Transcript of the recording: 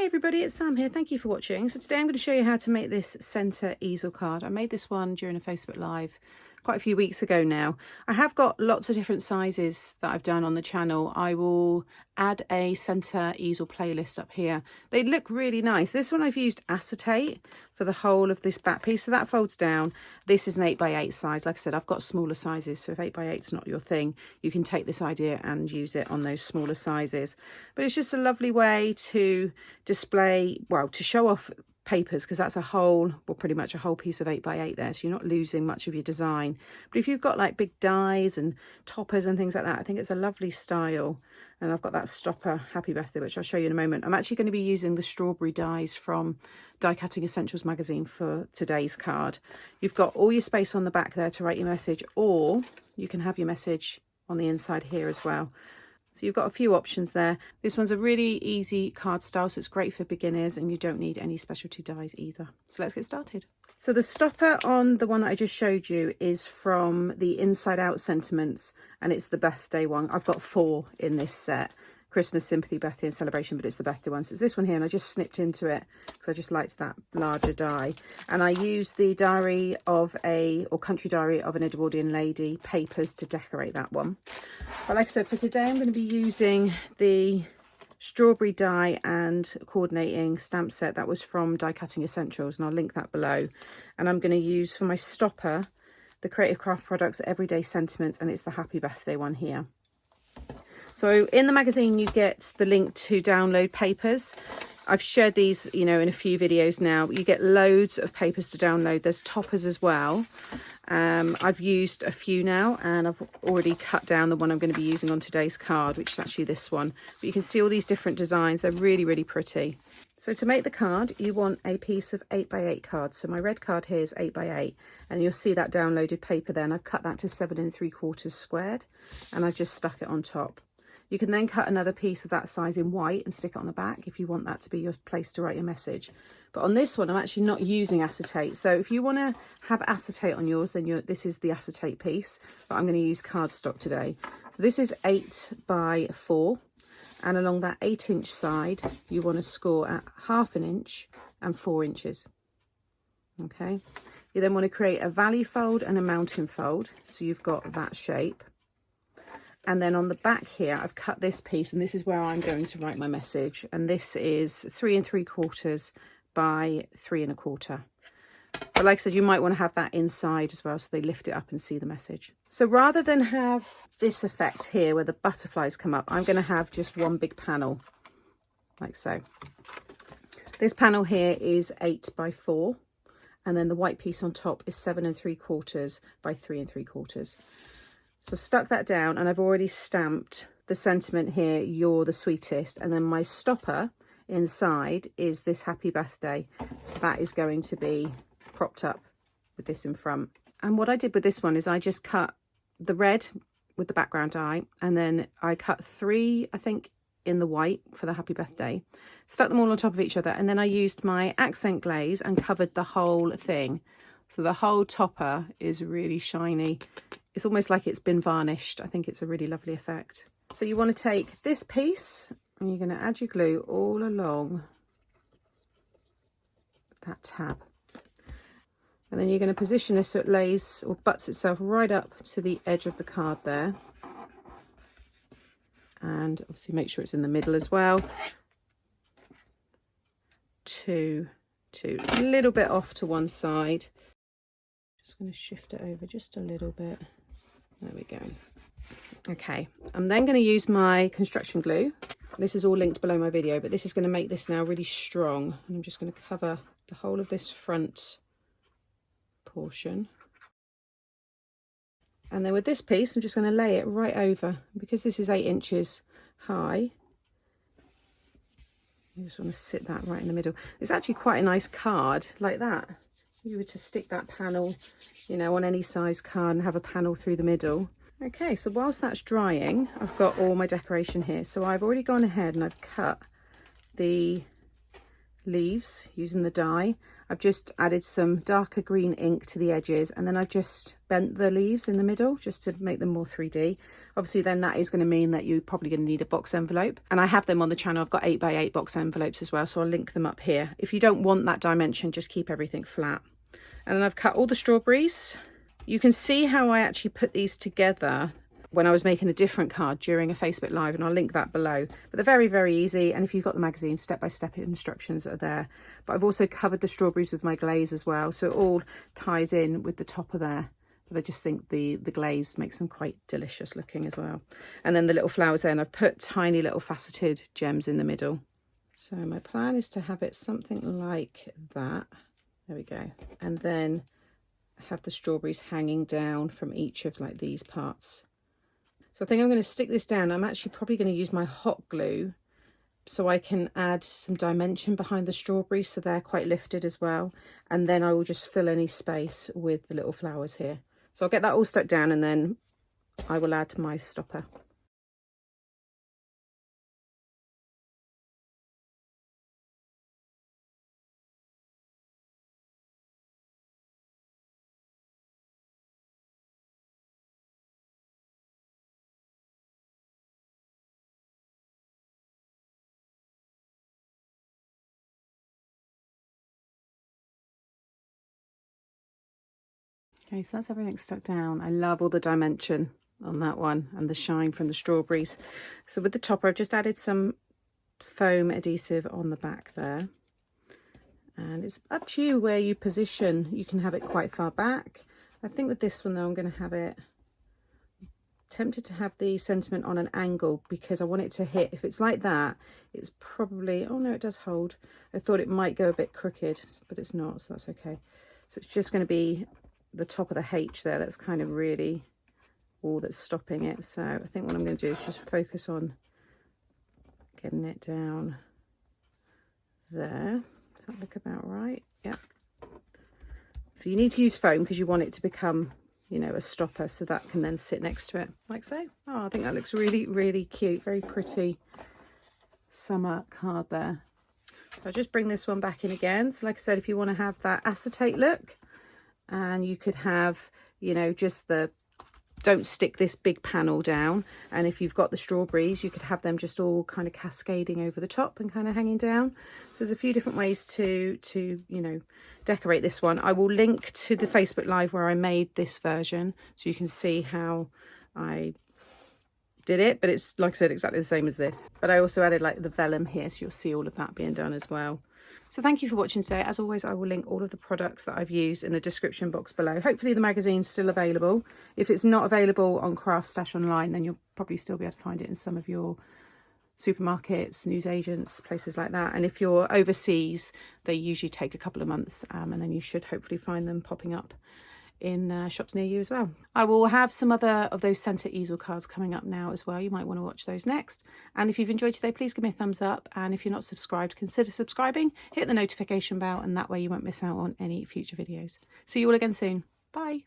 everybody, it's Sam here. Thank you for watching. So today I'm going to show you how to make this centre easel card. I made this one during a Facebook Live quite a few weeks ago now. I have got lots of different sizes that I've done on the channel. I will add a centre easel playlist up here. They look really nice. This one I've used acetate for the whole of this back piece, so that folds down. This is an 8x8 size. Like I said, I've got smaller sizes, so if 8x8 is not your thing, you can take this idea and use it on those smaller sizes. But it's just a lovely way to display, well, to show off papers, because that's a whole, well, pretty much a whole piece of 8x8 there, so you're not losing much of your design. But if you've got like big dies and toppers and things like that, I think it's a lovely style. And I've got that stopper Happy Birthday, which I'll show you in a moment. I'm actually going to be using the strawberry dies from Die Cutting Essentials magazine for today's card. You've got all your space on the back there to write your message, or you can have your message on the inside here as well. So you've got a few options there. This one's a really easy card style, so it's great for beginners, and you don't need any specialty dies either. So let's get started. So the stopper on the one that I just showed you is from the Inside Out Sentiments, and it's the birthday one. I've got 4 in this set. Christmas, Sympathy, Birthday and Celebration, but it's the birthday one. So it's this one here, and I just snipped into it because I just liked that larger die. And I used the Country Diary of an Edwardian Lady papers to decorate that one. But like I said, for today I'm going to be using the strawberry die and coordinating stamp set that was from Die Cutting Essentials, and I'll link that below. And I'm going to use for my stopper the Creative Craft Products Everyday Sentiments, and it's the Happy Birthday one here. So in the magazine you get the link to download papers. I've shared these, you know, in a few videos now. You get loads of papers to download. There's toppers as well. I've used a few now, and I've already cut down the one I'm going to be using on today's card, which is actually this one. But you can see all these different designs. They're really, really pretty. So to make the card, you want a piece of 8x8 card. So my red card here is 8x8, and you'll see that downloaded paper there. And I've cut that to 7 3/4 squared, and I've just stuck it on top. You can then cut another piece of that size in white and stick it on the back if you want that to be your place to write your message. But on this one, I'm actually not using acetate. So if you want to have acetate on yours, then this is the acetate piece. But I'm going to use cardstock today. So this is 8x4. And along that 8-inch side, you want to score at 1/2 inch and 4 inches. Okay. You then want to create a valley fold and a mountain fold. So you've got that shape. And then on the back here, I've cut this piece, and this is where I'm going to write my message. And this is 3 3/4 by 3 1/4. But like I said, you might want to have that inside as well, so they lift it up and see the message. So rather than have this effect here where the butterflies come up, I'm going to have just one big panel, like so. This panel here is 8x4, and then the white piece on top is 7 3/4 by 3 3/4. So I've stuck that down, and I've already stamped the sentiment here, "You're the sweetest." And then my stopper inside is this Happy Birthday. So that is going to be propped up with this in front. And what I did with this one is I just cut the red with the background die, and then I cut 3, I think, in the white for the Happy Birthday. Stuck them all on top of each other, and then I used my accent glaze and covered the whole thing. So the whole topper is really shiny. It's almost like it's been varnished. I think it's a really lovely effect. So you want to take this piece, and you're going to add your glue all along that tab. And then you're going to position this so it lays or butts itself right up to the edge of the card there. And obviously make sure it's in the middle as well. 2, 2, a little bit off to one side. Just going to shift it over just a little bit. There we go. Okay, I'm then going to use my construction glue. This is all linked below my video, but this is going to make this now really strong. And I'm just going to cover the whole of this front portion. And then with this piece, I'm just going to lay it right over. Because this is 8 inches high, you just want to sit that right in the middle. It's actually quite a nice card like that. You were to stick that panel, you know, on any size card and have a panel through the middle. Okay, so whilst that's drying, I've got all my decoration here. So I've already gone ahead and I've cut the leaves using the die. I've just added some darker green ink to the edges, and then I've just bent the leaves in the middle just to make them more 3D. Obviously then that is going to mean that you're probably going to need a box envelope, and I have them on the channel. I've got 8x8 box envelopes as well, so I'll link them up here. If you don't want that dimension, just keep everything flat. And then I've cut all the strawberries. You can see how I actually put these together when I was making a different card during a Facebook Live, and I'll link that below. But they're very, very easy, and if you've got the magazine, step-by-step instructions are there. But I've also covered the strawberries with my glaze as well, so it all ties in with the top of there. But I just think the glaze makes them quite delicious looking as well. And then the little flowers there, and I've put tiny little faceted gems in the middle. So my plan is to have it something like that. There we go. And then have the strawberries hanging down from each of like these parts. So I think I'm going to stick this down. I'm actually probably going to use my hot glue so I can add some dimension behind the strawberries so they're quite lifted as well. And then I will just fill any space with the little flowers here. So I'll get that all stuck down, and then I will add my stopper. Okay, so that's everything stuck down. I love all the dimension on that one and the shine from the strawberries. So with the topper, I've just added some foam adhesive on the back there. And it's up to you where you position. You can have it quite far back. I think with this one though, I'm going to have it tempted to have the sentiment on an angle because I want it to hit. If it's like that, it's probably, oh no, it does hold. I thought it might go a bit crooked, but it's not, so that's okay. So it's just going to be the top of the H there. That's kind of really all that's stopping it. So I think what I'm going to do is just focus on getting it down there. Does that look about right? Yeah. So you need to use foam because you want it to become, you know, a stopper, so that can then sit next to it like so. Oh, I think that looks really, really cute. Very pretty summer card there. So I'll just bring this one back in again. So like I said, if you want to have that acetate look, and you could have, you know, just the, don't stick this big panel down. And if you've got the strawberries, you could have them just all kind of cascading over the top and kind of hanging down. So there's a few different ways to you know, decorate this one. I will link to the Facebook Live where I made this version so you can see how I did it. But it's, like I said, exactly the same as this. But I also added like the vellum here, so you'll see all of that being done as well. So thank you for watching today. As always, I will link all of the products that I've used in the description box below. Hopefully the magazine's still available. If it's not available on Craft Stash online, then you'll probably still be able to find it in some of your supermarkets, newsagents, places like that. And if you're overseas, they usually take a couple of months, and then you should hopefully find them popping up in shops near you as well. I will have some other of those centre easel cards coming up now as well. You might want to watch those next. And if you've enjoyed today, please give me a thumbs up. And if you're not subscribed, consider subscribing. Hit the notification bell, and that way you won't miss out on any future videos. See you all again soon. Bye.